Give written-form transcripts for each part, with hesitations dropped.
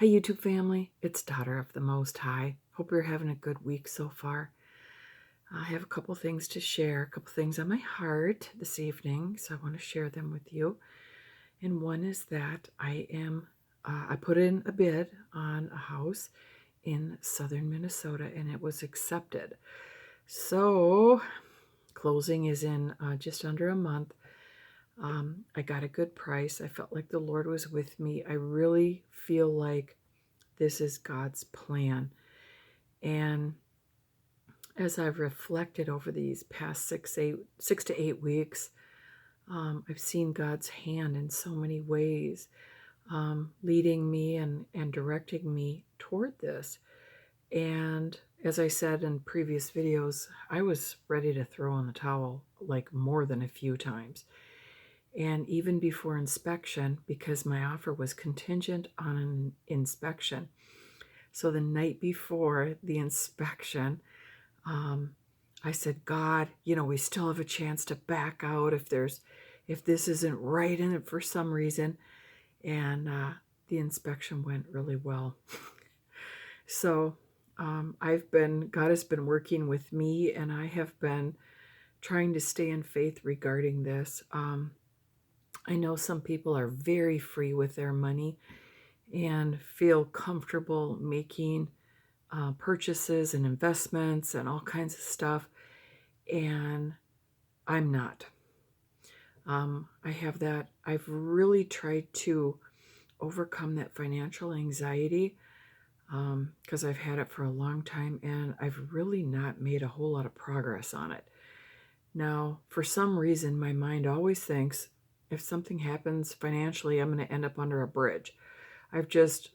Hi, YouTube family. It's Daughter of the Most High. Hope you're having a good week so far. I have a couple things to share, a couple things on my heart this evening, so I want to share them with you. And one is that I put in a bid on a house in southern Minnesota, and it was accepted. So closing is in just under a month. I got a good price. I felt like the Lord was with me. I really feel like this is God's plan. And as I've reflected over these past 6 to 8 weeks, I've seen God's hand in so many ways, leading me and directing me toward this. And as I said in previous videos, I was ready to throw in the towel like more than a few times. And even before inspection, because my offer was contingent on an inspection. So the night before the inspection, I said, God, we still have a chance to back out if this isn't right in it for some reason. And the inspection went really well. So God has been working with me, and I have been trying to stay in faith regarding this. I know some people are very free with their money and feel comfortable making purchases and investments and all kinds of stuff, and I'm not. I've really tried to overcome that financial anxiety because I've had it for a long time, and I've really not made a whole lot of progress on it. Now, for some reason, my mind always thinks if something happens financially, I'm going to end up under a bridge. I've just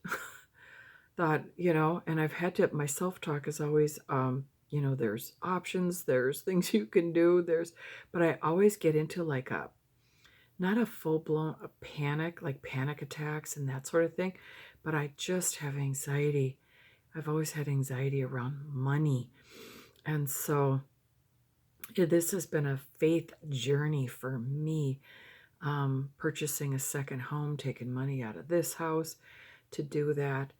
thought, and I've had to, my self-talk is always, there's options, there's things you can do, but I always get into like not a full-blown panic, like panic attacks and that sort of thing, but I just have anxiety. I've always had anxiety around money. And so this has been a faith journey for me, purchasing a second home, taking money out of this house to do that.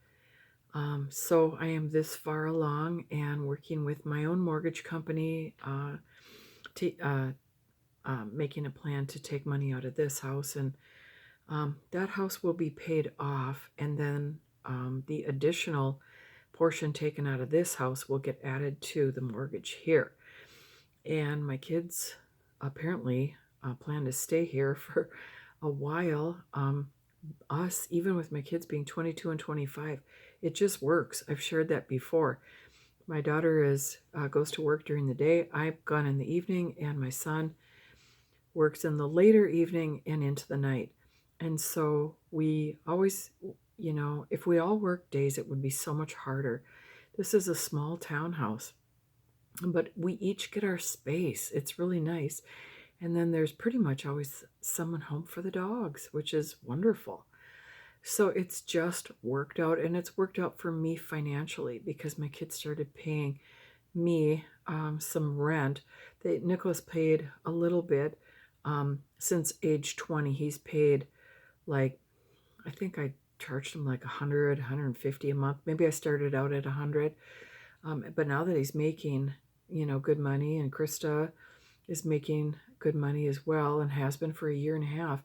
So I am this far along and working with my own mortgage company, making a plan to take money out of this house, and that house will be paid off, and then the additional portion taken out of this house will get added to the mortgage here. And my kids apparently plan to stay here for a while. Even with my kids being 22 and 25, it just works. I've shared that before. My daughter goes to work during the day. I've gone in the evening, and my son works in the later evening and into the night. And so we always, if we all work days, it would be so much harder. This is a small townhouse, but we each get our space. It's really nice. And then there's pretty much always someone home for the dogs, which is wonderful. So it's just worked out, and it's worked out for me financially because my kids started paying me some rent. Nicholas paid a little bit since age 20. He's paid I think I charged him like 100, 150 a month. Maybe I started out at 100. But now that he's making, good money, and Krista is making good money as well and has been for a year and a half,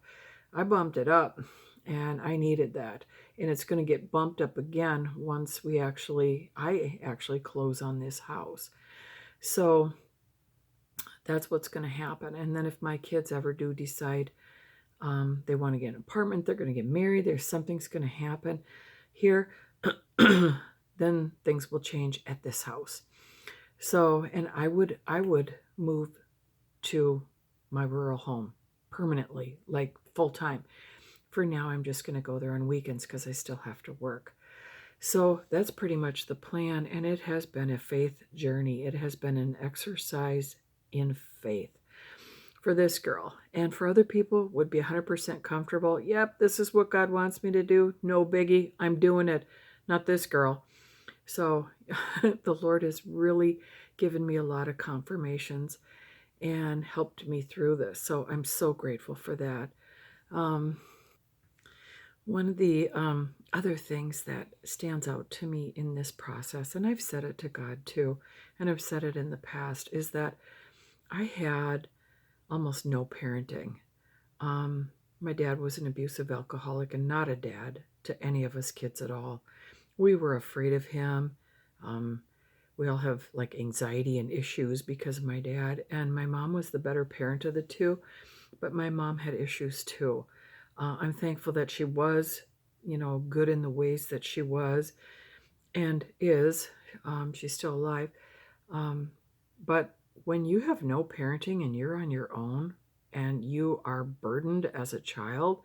I bumped it up, and I needed that. And it's going to get bumped up again once I actually close on this house. So that's what's going to happen. And then if my kids ever do decide they want to get an apartment, they're going to get married, something's going to happen here, then things will change at this house. So, and I would move to my rural home permanently, like full time. For now, I'm just going to go there on weekends because I still have to work. So that's pretty much the plan, and it has been a faith journey. It has been an exercise in faith for this girl. And for other people, would be 100% comfortable. Yep, this is what God wants me to do. No biggie. I'm doing it. Not this girl. So the Lord has really given me a lot of confirmations and helped me through this. So I'm so grateful for that. One of the other things that stands out to me in this process, and I've said it to God too, and I've said it in the past, is that I had almost no parenting. Um, my dad was an abusive alcoholic and not a dad to any of us kids at all. We were afraid of him. Um, we all have like anxiety and issues because of my dad, and my mom was the better parent of the two, but my mom had issues too. I'm thankful that she was, good in the ways that she was and is. She's still alive. Um, but when you have no parenting and you're on your own and you are burdened as a child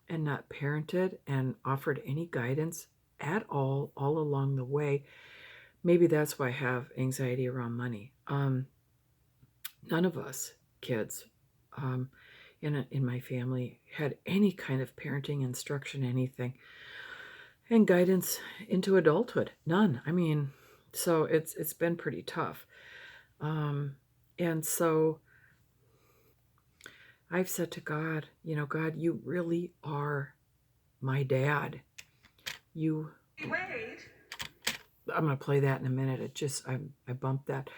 and not parented and offered any guidance at all along the way, maybe that's why I have anxiety around money. None of us kids um, in my family had any kind of parenting instruction, anything, and guidance into adulthood. None. I mean, so it's been pretty tough. And so I've said to God, God, you really are my dad. You wait. I'm going to play that in a minute. I bumped that.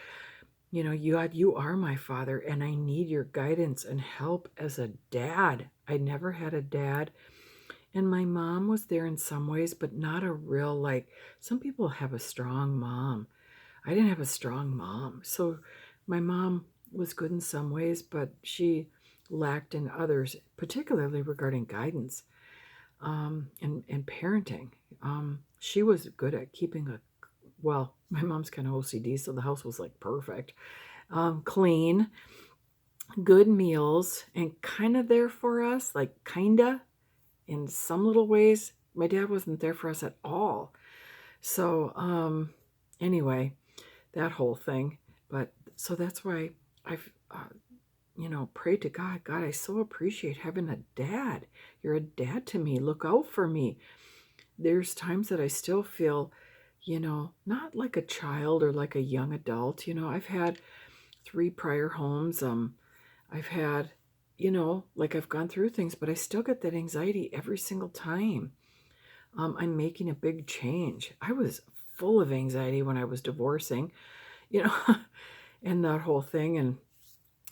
God, you are my father, and I need your guidance and help as a dad. I never had a dad, and my mom was there in some ways, but not a real, like, some people have a strong mom. I didn't have a strong mom. So my mom was good in some ways, but she lacked in others, particularly regarding guidance and parenting. She was good at keeping well, my mom's kind of OCD, so the house was like perfect. Clean, good meals, and kind of there for us, like kinda in some little ways. My dad wasn't there for us at all. So, anyway, that whole thing. But so that's why I've, prayed to God. God, I so appreciate having a dad. You're a dad to me. Look out for me. There's times that I still feel, not like a child or like a young adult. I've had 3 prior homes. I've had, like I've gone through things, but I still get that anxiety every single time. I'm making a big change. I was full of anxiety when I was divorcing, you know, and that whole thing. And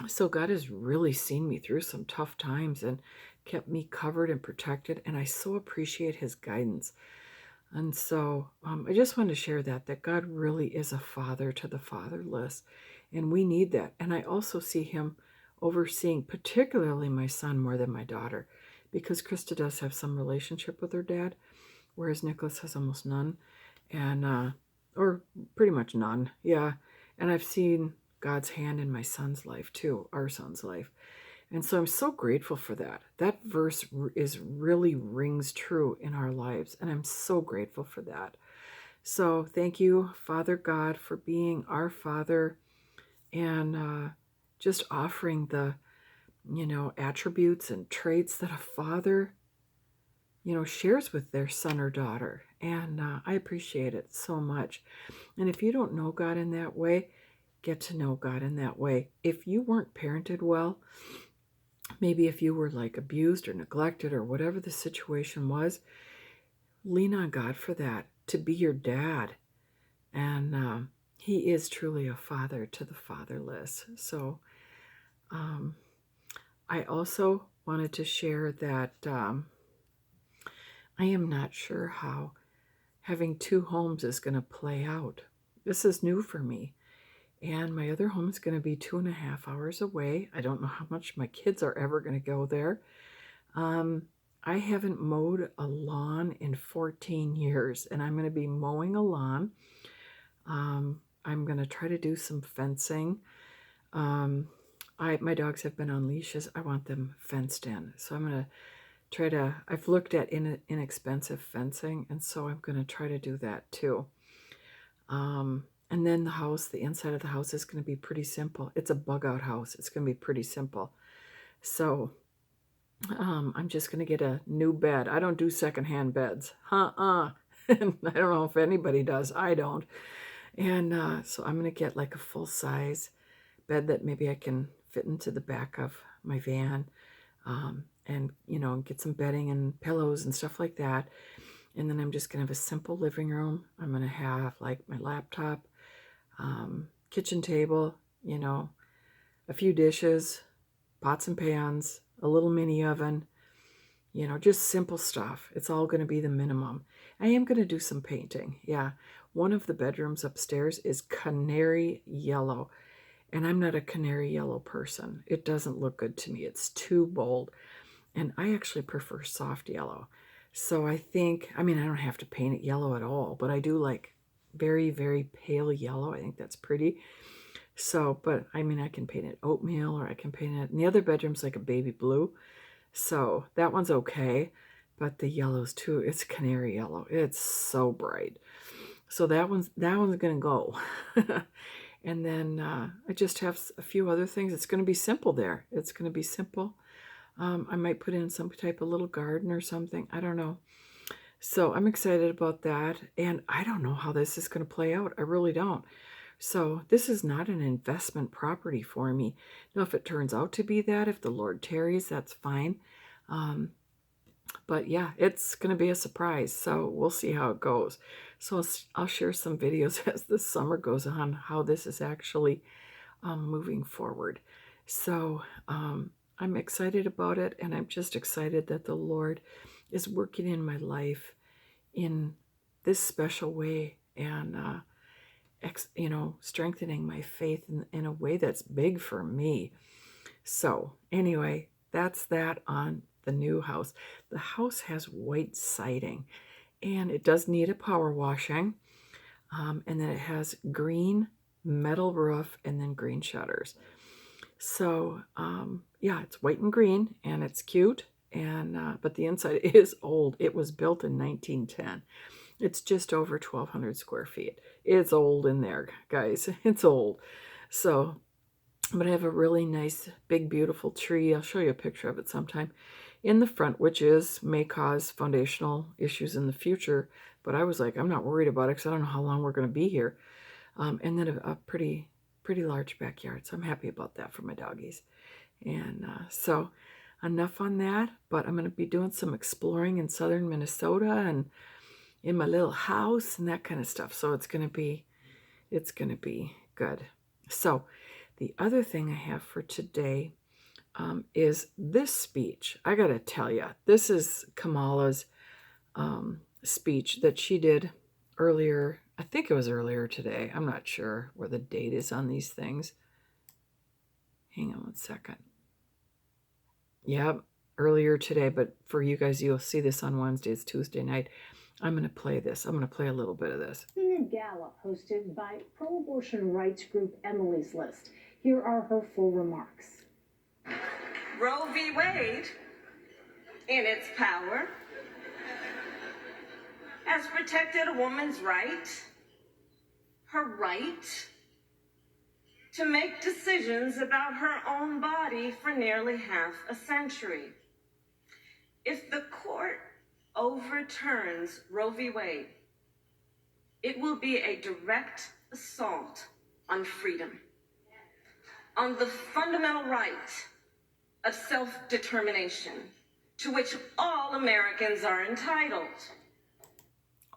so God has really seen me through some tough times and kept me covered and protected. And I so appreciate his guidance. And so I just wanted to share that God really is a father to the fatherless. And we need that. And I also see him overseeing, particularly my son more than my daughter, because Krista does have some relationship with her dad, whereas Nicholas has almost none. And, or pretty much none. Yeah. And I've seen God's hand in my son's life too, our son's life. And so I'm so grateful for that. That verse is really rings true in our lives, and I'm so grateful for that. So thank you, Father God, for being our Father and just offering the, attributes and traits that a father, shares with their son or daughter. And I appreciate it so much. And if you don't know God in that way, get to know God in that way. If you weren't parented well, maybe if you were like abused or neglected or whatever the situation was, lean on God for that, to be your dad. And he is truly a father to the fatherless. So I also wanted to share that I am not sure how having 2 homes is going to play out. This is new for me. And my other home is going to be 2.5 hours away. I don't know how much my kids are ever going to go there. I haven't mowed a lawn in 14 years, and I'm going to be mowing a lawn. I'm going to try to do some fencing. My dogs have been on leashes. I want them fenced in. So I'm going to I've looked at inexpensive fencing, and so I'm going to try to do that too. And then the inside of the house is going to be pretty simple. It's a bug out house. It's going to be pretty simple. So I'm just going to get a new bed. I don't do secondhand beds. And I don't know if anybody does. I don't. And so I'm going to get like a full-size bed that maybe I can fit into the back of my van. and get some bedding and pillows and stuff like that. And then I'm just going to have a simple living room. I'm going to have like my laptop, kitchen table, a few dishes, pots and pans, a little mini oven, just simple stuff. It's all going to be the minimum. I am going to do some painting. Yeah. One of the bedrooms upstairs is canary yellow, and I'm not a canary yellow person. It doesn't look good to me. It's too bold, and I actually prefer soft yellow. So I think, I don't have to paint it yellow at all, but I do like very, very pale yellow. I think that's pretty. So, but I can paint it oatmeal, or I can paint it, and the other bedroom's like a baby blue. So that one's okay, but the yellow's too, it's canary yellow. It's so bright. So that one's gonna go. And then I just have a few other things. It's gonna be simple there. It's gonna be simple. I might put in some type of little garden or something. I don't know. So I'm excited about that. And I don't know how this is going to play out. I really don't. So this is not an investment property for me. Now, if it turns out to be that, if the Lord tarries, that's fine. But yeah, it's going to be a surprise. So we'll see how it goes. So I'll share some videos as the summer goes on, how this is actually moving forward. So I'm excited about it, and I'm just excited that the Lord is working in my life in this special way, and strengthening my faith in a way that's big for me. So anyway, that's that on the new house. The house has white siding, and it does need a power washing, and then it has green metal roof and then green shutters. So yeah, it's white and green, and it's cute. And but the inside is old. It was built in 1910. It's just over 1,200 square feet. It's old in there, guys. It's old. So, but I have a really nice, big, beautiful tree. I'll show you a picture of it sometime in the front, which may cause foundational issues in the future. But I was like, I'm not worried about it because I don't know how long we're going to be here. And then a pretty large backyard. So I'm happy about that for my doggies. And so enough on that. But I'm going to be doing some exploring in southern Minnesota and in my little house and that kind of stuff. So it's going to be good. So the other thing I have for today is this speech. I got to tell you, this is Kamala's speech that she did earlier. I think it was earlier today. I'm not sure where the date is on these things. Hang on one second. Yep, earlier today, but for you guys, you'll see this on Wednesday. It's Tuesday night. I'm going to play this. I'm going to play a little bit of this. In a gala hosted by pro-abortion rights group Emily's List. Here are her full remarks. Roe v. Wade, in its power, has protected a woman's right, her right to make decisions about her own body for nearly half a century. If the court overturns Roe v. Wade, it will be a direct assault on freedom, on the fundamental right of self-determination to which all Americans are entitled.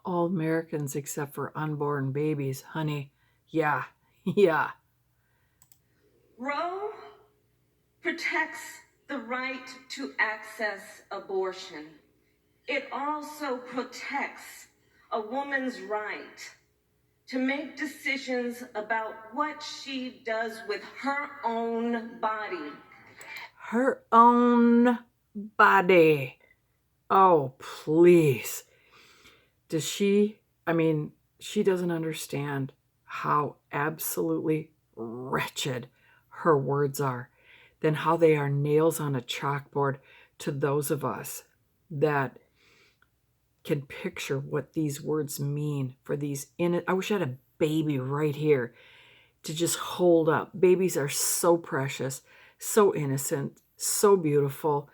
All Americans except for unborn babies, honey. Yeah, yeah. Roe protects the right to access abortion. It also protects a woman's right to make decisions about what she does with her own body. Her own body. Oh, please. Does she, she doesn't understand how absolutely wretched her words are, then how they are nails on a chalkboard to those of us that can picture what these words mean for these I wish I had a baby right here to just hold up. Babies are so precious, so innocent, so beautiful.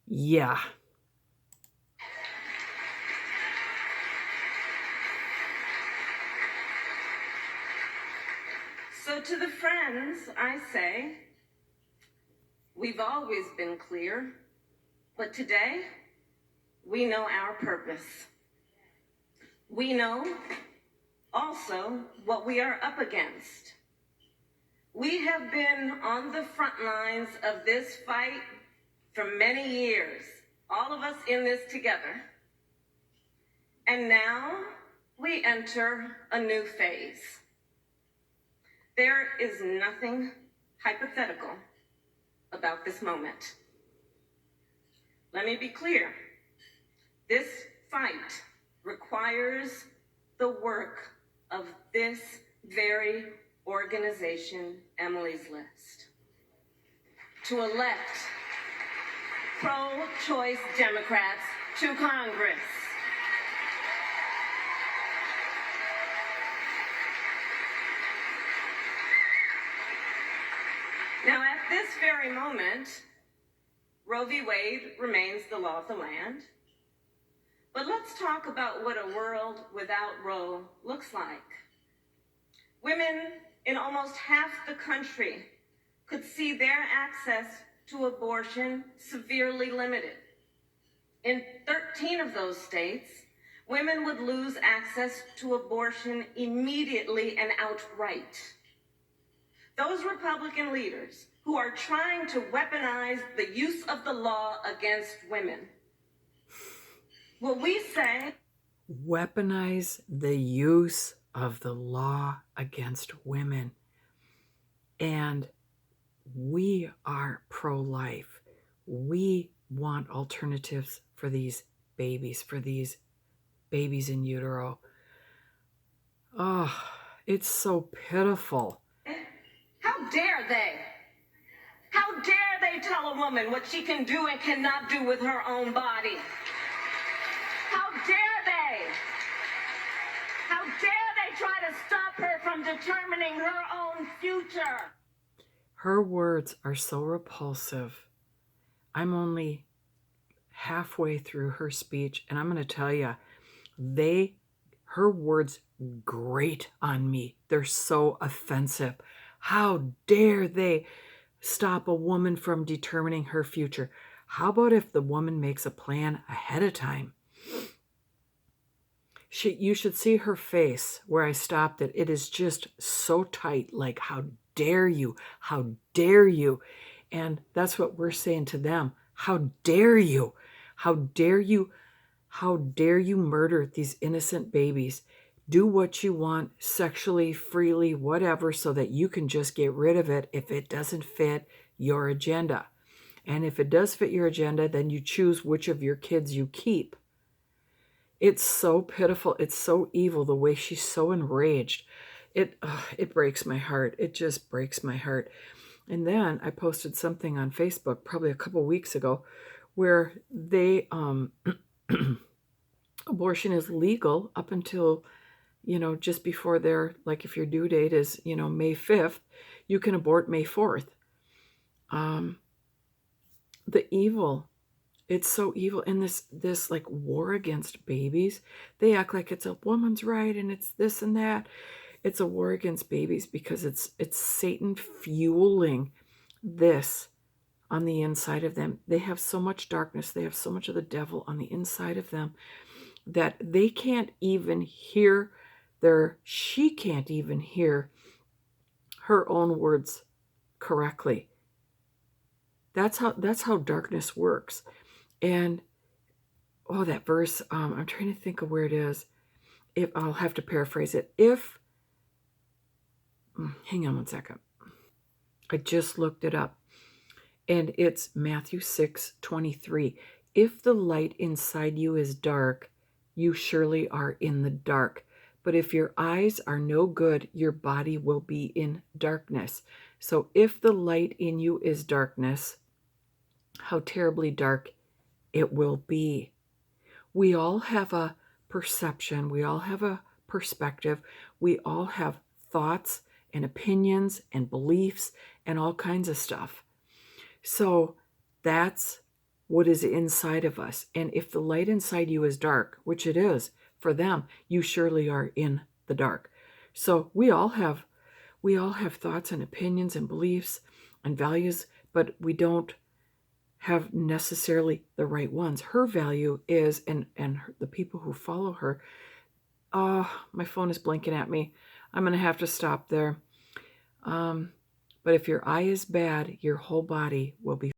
Yeah. So to the friends, I say, We've always been clear, but today we know our purpose. We know also what we are up against. We have been on the front lines of this fight for many years, all of us in this together. And now we enter a new phase. There is nothing hypothetical about this moment. Let me be clear. This fight requires the work of this very organization, Emily's List, to elect pro-choice Democrats to Congress. Now, at this very moment, Roe v. Wade remains the law of the land. But let's talk about what a world without Roe looks like. Women in almost half the country could see their access to abortion severely limited. In 13 of those states, women would lose access to abortion immediately and outright. Those Republican leaders who are trying to weaponize the use of the law against women, will we say? Weaponize the use of the law against women. And we are pro-life. We want alternatives for these babies in utero. Oh, it's so pitiful. How dare they? How dare they tell a woman what she can do and cannot do with her own body? How dare they? How dare they try to stop her from determining her own future? Her words are so repulsive. I'm only halfway through her speech, and I'm going to tell you, her words grate on me. They're so offensive. How dare they stop a woman from determining her future? How about if the woman makes a plan ahead of time? You should see her face where I stopped it. It is just so tight, like, how dare you? How dare you? And that's what we're saying to them. How dare you? How dare you? How dare you murder these innocent babies? Do what you want, sexually, freely, whatever, so that you can just get rid of it if it doesn't fit your agenda. And if it does fit your agenda, then you choose which of your kids you keep. It's so pitiful. It's so evil, the way she's so enraged. It breaks my heart. It just breaks my heart. And then I posted something on Facebook probably a couple weeks ago where abortion is legal up until, just before like if your due date is, May 5th, you can abort May 4th. The evil, it's so evil. And this like war against babies, they act like it's a woman's right and it's this and that. It's a war against babies because it's Satan fueling this on the inside of them. They have so much darkness. They have so much of the devil on the inside of them that they can't even hear she can't even hear her own words correctly. That's how darkness works. And that verse, I'm trying to think of where it is. If I'll have to paraphrase it. Hang on one second. I just looked it up. And it's Matthew 6:23. If the light inside you is dark, you surely are in the dark. But if your eyes are no good, your body will be in darkness. So if the light in you is darkness, how terribly dark it will be. We all have a perception. We all have a perspective. We all have thoughts and opinions and beliefs and all kinds of stuff. So that's what is inside of us. And if the light inside you is dark, which it is for them, you surely are in the dark. So we all have thoughts and opinions and beliefs and values but we don't have necessarily the right ones. Her value is, and the people who follow her. Oh, my phone is blinking at me. I'm going to have to stop there. But if your eye is bad, your whole body will be